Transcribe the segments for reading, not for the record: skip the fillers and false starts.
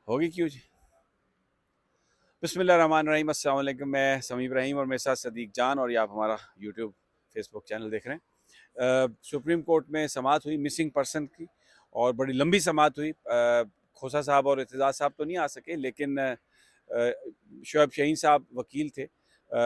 होगी क्यों जी। बिस्मिल्लाहिर्रहमानिर्रहीम, अस्सलाम वालेकुम। मैं समी इब्राहिम और मेरे साथ सदीक जान, और ये आप हमारा यूट्यूब फेसबुक चैनल देख रहे हैं। सुप्रीम कोर्ट में समाअत हुई मिसिंग पर्सन की, और बड़ी लंबी समाअत हुई। खोसा साहब और इत्तेज़ाज़ साहब तो नहीं आ सके, लेकिन शुएब शाहीन साहब वकील थे,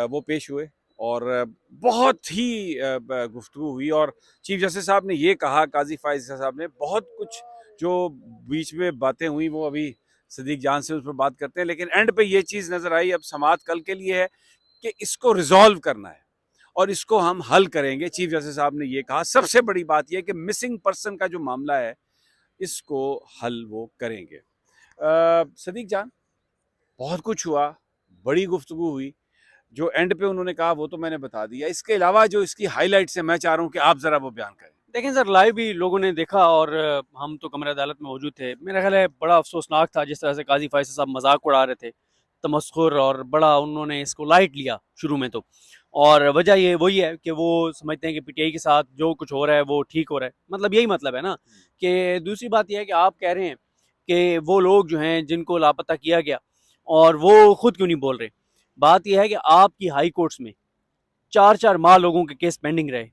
वो पेश हुए, और बहुत ही गुफ्तगू हुई। और चीफ जस्टिस साहब ने ये कहा, काजी फायज़ साहब ने बहुत कुछ जो बीच में बातें हुई वो अभी सदीक जान से उस पर बात करते हैं, लेकिन एंड पे ये चीज़ नज़र आई, अब समाअत कल के लिए है कि इसको रिजॉल्व करना है और इसको हम हल करेंगे। चीफ जस्टिस साहब ने ये कहा। सबसे बड़ी बात यह कि मिसिंग पर्सन का जो मामला है इसको हल वो करेंगे। सदीक जान, बहुत कुछ हुआ, बड़ी गुफ्तगू हुई। जो एंड पे उन्होंने कहा वो तो मैंने बता दिया। इसके अलावा जो इसकी हाईलाइट्स है, मैं चाह रहा हूँ कि आप ज़रा वो बयान करें। देखें सर, लाइव भी लोगों ने देखा और हम तो कमरे अदालत में मौजूद थे। मेरा ख्याल है बड़ा अफसोसनाक था जिस तरह से काजी फैसल साहब मजाक उड़ा रहे थे, तमस्खुर, और बड़ा उन्होंने इसको लाइट लिया शुरू में तो। और वजह ये वही है कि वो समझते हैं कि पीटीआई के साथ जो कुछ हो रहा है वो ठीक हो रहा है। मतलब यही मतलब है ना। कि दूसरी बात यह है कि आप कह रहे हैं कि वो लोग जो हैं जिनको लापता किया गया, और वो खुद क्यों नहीं बोल रहे। बात यह है कि आपकी हाई कोर्ट्स में 4-4 माह लोगों के केस पेंडिंग रहे,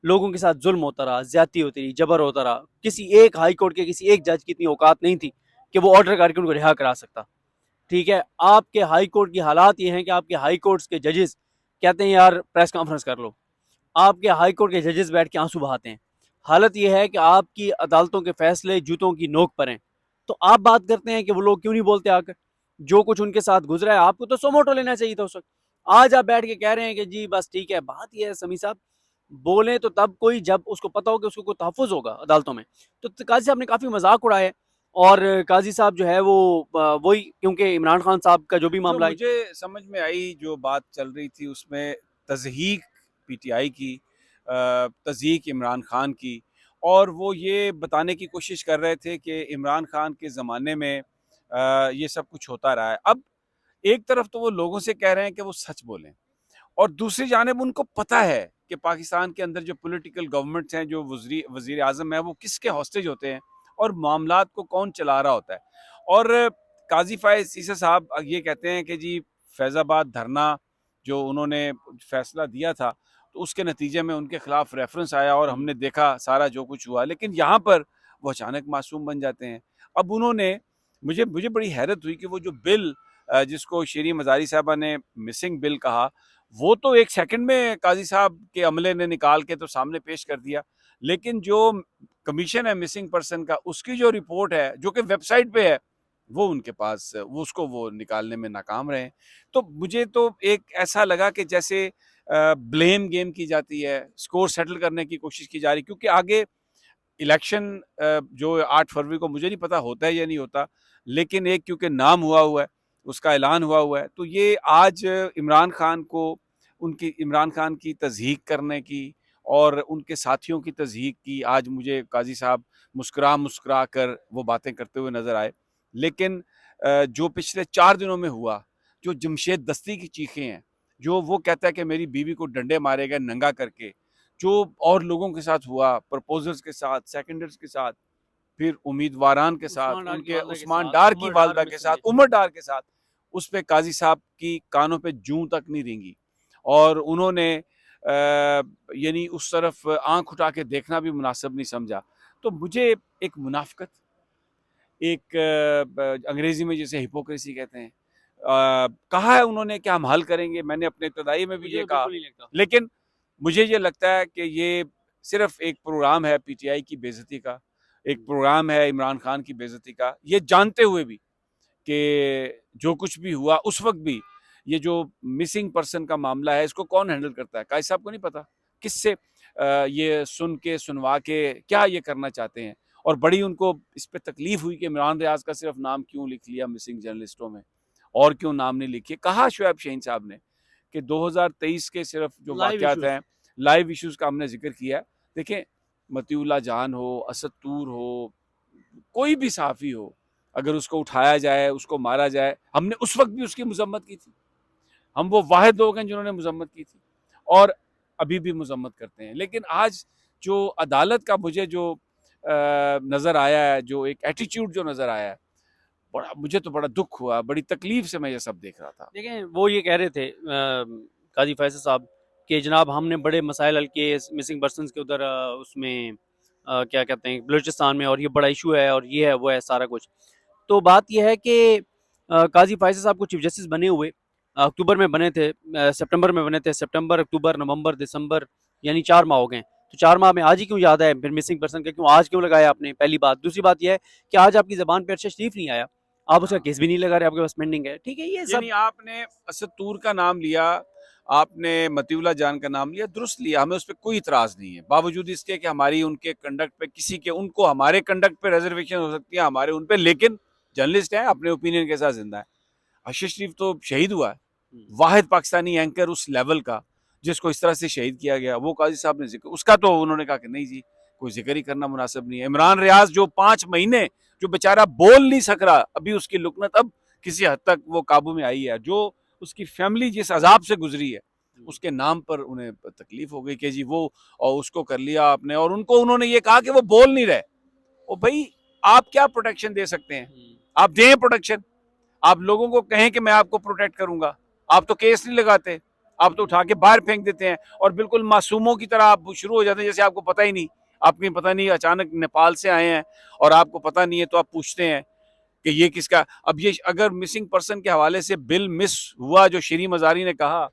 लोगों के साथ जुल्म होता रहा, ज्यादती होती रही, जबर होता रहा। किसी एक हाई कोर्ट के किसी एक जज की इतनी औकात नहीं थी कि वो ऑर्डर करके उनको रिहा करा सकता। ठीक है, आपके हाई कोर्ट की हालात ये हैं कि आपके हाई कोर्ट्स के जजेस कहते हैं यार प्रेस कॉन्फ्रेंस कर लो। आपके हाई कोर्ट के जजेस बैठ के आंसू बहाते हैं। हालत यह है कि आपकी अदालतों के फैसले जूतों की नोक पर हैं। तो आप बात करते हैं कि वो लोग क्यों नहीं बोलते आकर। जो कुछ उनके साथ गुजरा है आपको तो सोमोटो लेना चाहिए था उस वक्त। आज आप बैठ के कह रहे हैं कि जी बस ठीक है। बात यह है समी साहब, बोले तो तब कोई जब उसको पता हो कि उसको कोई तहफ़्फ़ुज़ होगा अदालतों में। तो काजी साहब ने काफ़ी मजाक उड़ाया है। और काजी साहब जो है वो वही, क्योंकि इमरान खान साहब का जो भी जो मामला है। मुझे समझ में आई, जो बात चल रही थी उसमें तज़हीक पीटीआई की, तज़हीक इमरान खान की, और वो ये बताने की कोशिश कर रहे थे कि इमरान खान के ज़माने में ये सब कुछ होता रहा है। अब एक तरफ तो वो लोगों से कह रहे हैं कि वो सच बोलें, और दूसरी जानिब उनको पता है कि पाकिस्तान के अंदर जो पॉलिटिकल गवर्नमेंट्स हैं, जो वज़ीर आज़म है, वो किसके हॉस्टेज होते हैं और मामलात को कौन चला रहा होता है। और काजी फायज़ ईसा साहब ये कहते हैं कि जी फैज़ाबाद धरना जो उन्होंने फैसला दिया था, तो उसके नतीजे में उनके खिलाफ रेफरेंस आया और हमने देखा सारा जो कुछ हुआ, लेकिन यहाँ पर वो अचानक मासूम बन जाते हैं। अब उन्होंने, मुझे मुझे बड़ी हैरत हुई कि वो जो बिल जिसको शीरी मज़ारी साहबा ने मिसिंग बिल कहा, वो तो एक सेकंड में काजी साहब के अमले ने निकाल के तो सामने पेश कर दिया, लेकिन जो कमीशन है मिसिंग पर्सन का, उसकी जो रिपोर्ट है जो कि वेबसाइट पे है, वो उनके पास, वो उसको वो निकालने में नाकाम रहे। तो मुझे तो एक ऐसा लगा कि जैसे ब्लेम गेम की जाती है, स्कोर सेटल करने की कोशिश की जा रही, क्योंकि आगे इलेक्शन जो 8 फरवरी को, मुझे नहीं पता होता है या नहीं होता, लेकिन एक क्योंकि नाम हुआ है, उसका ऐलान हुआ है, तो ये आज इमरान खान को, उनकी इमरान खान की तज़हीक करने की और उनके साथियों की तज़हीक की, आज मुझे काजी साहब मुस्कुरा कर वो बातें करते हुए नज़र आए। लेकिन जो पिछले 4 दिनों में हुआ, जो जमशेद दस्ती की चीखें हैं, जो वो कहता है कि मेरी बीवी को डंडे मारे गए नंगा करके, जो और लोगों के साथ हुआ, प्रपोजर्स के साथ, सेकेंडर्स के साथ, फिर उम्मीदवारान के साथ, उस्मान डार की उनके वालदा के उस्मान साथ, डार की उमर डार वालदा के साथ, मिसिंग है। उमर डार के साथ, उस पे काजी साहब की कानों पे जूं तक नहीं रेंगी, और उन्होंने यानी उस तरफ आंख उठा के देखना भी मुनासिब नहीं समझा। तो मुझे एक मुनाफिकत, एक अंग्रेजी में जिसे हिपोक्रेसी कहते हैं, कहा है उन्होंने कि हम हल करेंगे, मैंने अपने इब्तदाई में भी ये मुझे कहा, बिल्कुल नहीं लगता। लेकिन मुझे ये लगता है कि ये सिर्फ एक प्रोग्राम है पीटीआई की बेइज्जती का, एक प्रोग्राम है इमरान खान की बेइज्जती का, ये जानते हुए भी कि जो कुछ भी हुआ उस वक्त भी, ये जो मिसिंग पर्सन का मामला है इसको कौन हैंडल करता है, काजी साहब को नहीं पता किससे ये सुन के सुनवा के क्या ये करना चाहते हैं। और बड़ी उनको इस पे तकलीफ हुई कि इमरान रियाज का सिर्फ नाम क्यों लिख लिया मिसिंग जर्नलिस्टों में, और क्यों नाम नहीं लिखे। कहा शुएब शाहीन साहब ने कि 2023 के सिर्फ जो लाइव वाक़यात इश्यूज। हैं, लाइव इश्यूज़ का हमने ज़िक्र किया है। देखें, मतीउल्लाह जान हो, असद तूर हो, कोई भी सहाफ़ी हो, अगर उसको उठाया जाए, उसको मारा जाए, हमने उस वक़्त भी उसकी मज़म्मत की थी। हम वो वाहिद लोग हैं जिन्होंने मज़म्मत की थी, और अभी भी मज़म्मत करते हैं। लेकिन आज जो अदालत का मुझे जो नज़र आया है, जो एक एटीट्यूड जो नज़र आया है, और मुझे तो बड़ा दुख हुआ, बड़ी तकलीफ से मैं ये सब देख रहा था। देखें वो ये कह रहे थे काजी फैसल साहब कि जनाब हमने बड़े मसाइल हल किए मिसिंग पर्सनस के उधर उसमें क्या कहते हैं बलूचिस्तान में, और ये बड़ा इशू है और ये है वो है सारा कुछ। तो बात यह है कि काजी फैसल साहब को चीफ जस्टिस बने हुए अक्टूबर में बने थे, सितंबर में बने थे, सितंबर अक्टूबर नवंबर दिसंबर, यानी 4 माह हो गए। तो 4 माह में आज ही क्यों याद है फिर मिसिंग पर्सन का, क्यों आज क्यों लगाया आपने? पहली बात। दूसरी बात यह है कि आज आपकी जबान पर अरशद शरीफ नहीं आया, आप उसका हाँ। केस भी नहीं लगा रहे, आपके पास पेंडिंग है। ठीक है, ये सब यानी आपने असद तूर का नाम लिया, आपने मतीउल्लाह जान का नाम लिया, दुरुस्त लिया, हमें उस पर कोई इतराज़ नहीं है, बावजूद इसके कि हमारी उनके कंडक्ट पे किसी के उनको हमारे कंडक्ट पे रिजर्वेशन हो सकती है, हमारे उन पे, लेकिन जर्नलिस्ट है, अपने ओपिनियन के साथ जिंदा है। अरशद शरीफ तो शहीद हुआ है, वाहिद पाकिस्तानी एंकर उस लेवल का जिसको इस तरह से शहीद किया गया, वो काजी साहब ने जिक्र उसका तो उन्होंने कहा कि नहीं जी, कोई जिक्र ही करना मुनासिब नहीं है। इमरान रियाज जो 5 महीने जो बेचारा बोल नहीं सक रहा, अभी उसकी लुकनत अब किसी हद तक वो काबू में आई है। जो उसकी फैमिली जिस अजाब से गुजरी है, उसके नाम पर उन्हें तकलीफ हो गई कि जी वो, और उसको कर लिया आपने, और उनको उन्होंने ये कहा कि वो बोल नहीं रहे। ओ भाई, आप क्या प्रोटेक्शन दे सकते हैं? आप दें प्रोटेक्शन, आप लोगों को कहें कि मैं आपको प्रोटेक्ट करूंगा, आप तो केस नहीं लगाते, आप तो उठा के बाहर फेंक देते हैं और बिल्कुल मासूमों की तरह आप शुरू हो जाते हैं जैसे आपको पता ही नहीं, आपको पता नहीं अचानक नेपाल से आए हैं और आपको पता नहीं है, तो आप पूछते हैं कि ये किसका। अब ये अगर मिसिंग पर्सन के हवाले से बिल मिस हुआ जो शरी मजारी ने कहा,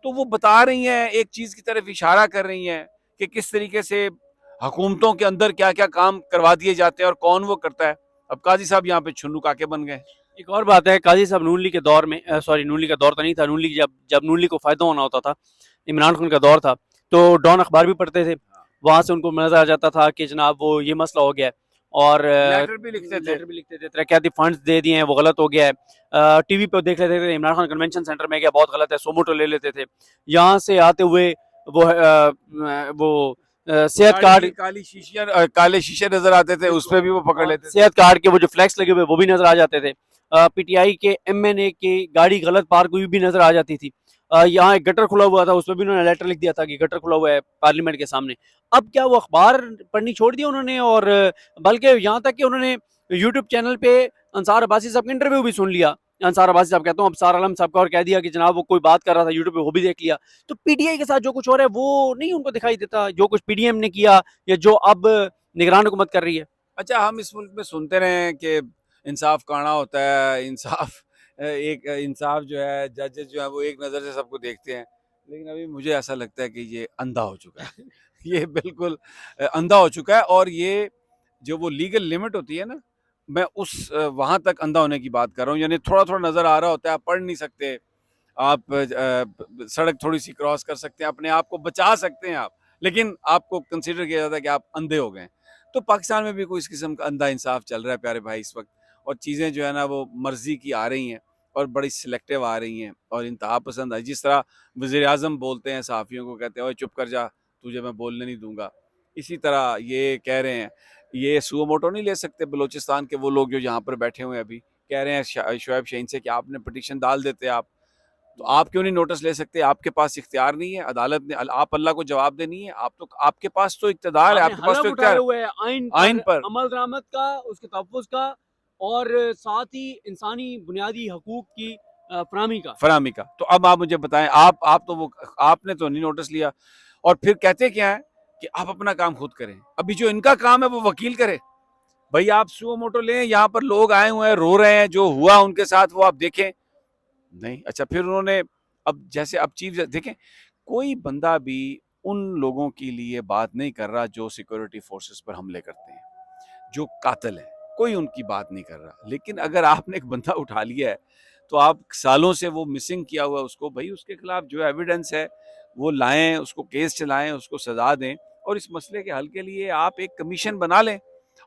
तो वो बता रही हैं, एक चीज की तरफ इशारा कर रही हैं कि किस तरीके से हुकूमतों के अंदर क्या क्या काम करवा दिए जाते हैं और कौन वो करता है। अब काजी साहब यहाँ पे छुन्नू काके बन गए। एक और बात है, काजी साहब नून लीग के दौर में, सॉरी नून लीग का दौर तो नहीं था, नून लीग जब जब नून लीग को फायदा होना होता था, इमरान खान का दौर था, तो डॉन अखबार भी पढ़ते थे, वहां से उनको नजर आ जाता था कि जनाब वो ये मसला हो गया है, और लेटर भी लिखते थे, तरक्याती फंड्स दे दिए हैं, वो गलत हो गया है। टीवी पे देख लेते थे इमरान खान कन्वेंशन सेंटर में गया, बहुत गलत है, सोमोटो ले लेते थे। यहाँ से आते हुए वो सेहत कार्ड, काले शीशे नजर आते थे, उस पर भी वो पकड़ लेते थे। सेहत कार्ड के वो जो फ्लैक्स लगे हुए वो भी नजर आ जाते थे। पीटीआई के एमएनए की गाड़ी गलत पार्क हुई भी नजर आ जाती थी। यहाँ एक गटर खुला हुआ था, उसमें भी उन्होंने लेटर लिख दिया था कि गटर खुला हुआ है पार्लियामेंट के सामने। अब क्या वो अखबार पढ़नी छोड़ दिया उन्होंने, और बल्कि यहाँ तक कि उन्होंने यूट्यूब चैनल पे अंसार अब्बासी साहब का इंटरव्यू भी सुन लिया। अंसार अब्बासी साहब, कहता हूँ अबसार आलम साहब का, और कह दिया कि जनाब वो कोई बात कर रहा था यूट्यूब पे, वो भी देख लिया। तो पीटीआई के साथ जो कुछ हो रहा है वो नहीं उनको दिखाई देता, जो कुछ पीडीएम ने किया या जो अब निगरान हुकूमत कर रही है। अच्छा, हम इस मुल्क में सुनते रहे हैं कि इंसाफ काना होता है, इंसाफ एक इंसाफ जो है, जजेस जो है वो एक नज़र से सबको देखते हैं, लेकिन अभी मुझे ऐसा लगता है कि ये अंधा हो चुका है। ये बिल्कुल अंधा हो चुका है, और ये जो वो लीगल लिमिट होती है ना, मैं उस वहाँ तक अंधा होने की बात कर रहा हूँ। यानी थोड़ा थोड़ा नज़र आ रहा होता है, आप पढ़ नहीं सकते, आप सड़क थोड़ी सी क्रॉस कर सकते हैं, अपने आप को बचा सकते हैं आप, लेकिन आपको कंसिडर किया जाता है कि आप अंधे हो गए। तो पाकिस्तान में भी कोई इस किस्म का अंधा इंसाफ चल रहा है प्यारे भाई इस वक्त, और चीज़ें जो है ना वो मर्जी की आ रही हैं और बड़ी सिलेक्टिव आ रही हैं और इंतहा पसंद है। जिस तरह वज़ीर आज़म बोलते हैं सहाफ़ियों को, कहते हैं ओए चुप कर जा, तुझे मैं बोलने नहीं दूंगा, इसी तरह ये कह रहे हैं, ये सुओ मोटो नहीं ले सकते बलूचिस्तान के वो लोग जो यहाँ पर बैठे हुए हैं अभी, कह रहे हैं शोएब शाहीन से कि आपने पटिशन डाल देते आप, तो आप क्यों नहीं नोटिस ले सकते? आपके पास इख्तियार नहीं है, अदालत ने आप अल्लाह को जवाब दे नहीं है, आप तो, आपके पास तो इक़्तिदार है, आपने आपके पास तो हलफ उठाए इख्तियार हुए है आइन पर। अमल दरामद का, उसके तहफ़्फ़ुज़ का, और साथ ही इंसानी बुनियादी हकूक़ की फराहमी का। फराहमी का। तो अब आप मुझे बताएं, आप तो वो, आपने तो नहीं नोटिस लिया, और फिर कहते क्या है कि आप अपना काम खुद करें। अभी जो इनका काम है वो वकील करे। भाई आप सुओ मोटो लें, यहाँ पर लोग आए हुए हैं, रो रहे हैं, जो हुआ उनके साथ वो आप देखें नहीं। अच्छा, फिर उन्होंने, अब जैसे अब चीफ देखें, कोई बंदा भी उन लोगों के लिए बात नहीं कर रहा जो सिक्योरिटी फोर्सेस पर हमले करते हैं, जो कातिल है, कोई उनकी बात नहीं कर रहा। लेकिन अगर आपने एक बंदा उठा लिया है, तो आप सालों से वो मिसिंग किया हुआ उसको, भाई उसके खिलाफ जो एविडेंस है वो लाएं, उसको केस चलाएं, उसको सजा दें, और इस मसले के हल के लिए आप एक कमीशन बना लें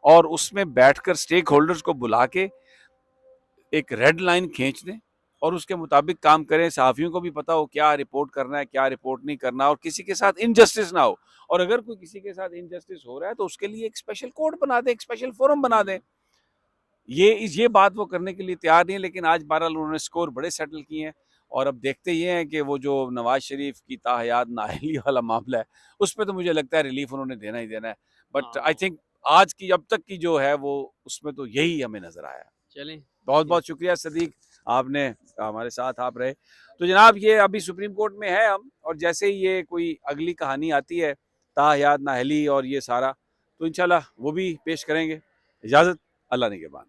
और उसमें बैठकर स्टेक होल्डर्स को बुला के एक रेड लाइन खींच दें और उसके मुताबिक काम करें। सहाफ़ियों को भी पता हो क्या रिपोर्ट करना है, क्या रिपोर्ट नहीं करना, और किसी के साथ इनजस्टिस ना हो। और अगर कोई किसी के साथ इनजस्टिस हो रहा है तो उसके लिए एक स्पेशल कोर्ट बना दें, एक स्पेशल फोरम बना दें। ये बात वो करने के लिए तैयार नहीं है, लेकिन आज बहरहाल उन्होंने स्कोर बड़े सेटल किए हैं। और अब देखते ये हैं कि वो जो नवाज शरीफ की ताहयात नाअहली वाला मामला है, उस पर तो मुझे लगता है रिलीफ उन्होंने देना ही देना है। बट आई थिंक आज की अब तक की जो है वो, उसमें तो यही हमें नजर आया। चलें, बहुत जी। बहुत शुक्रिया सदीक, आपने हमारे साथ आप रहे। तो जनाब ये अभी सुप्रीम कोर्ट में है हम, और जैसे ही ये कोई अगली कहानी आती है ताहयात नाअहली और ये सारा, तो इंशाल्लाह वो भी पेश करेंगे। इजाज़त, अल्लाह निगहबान।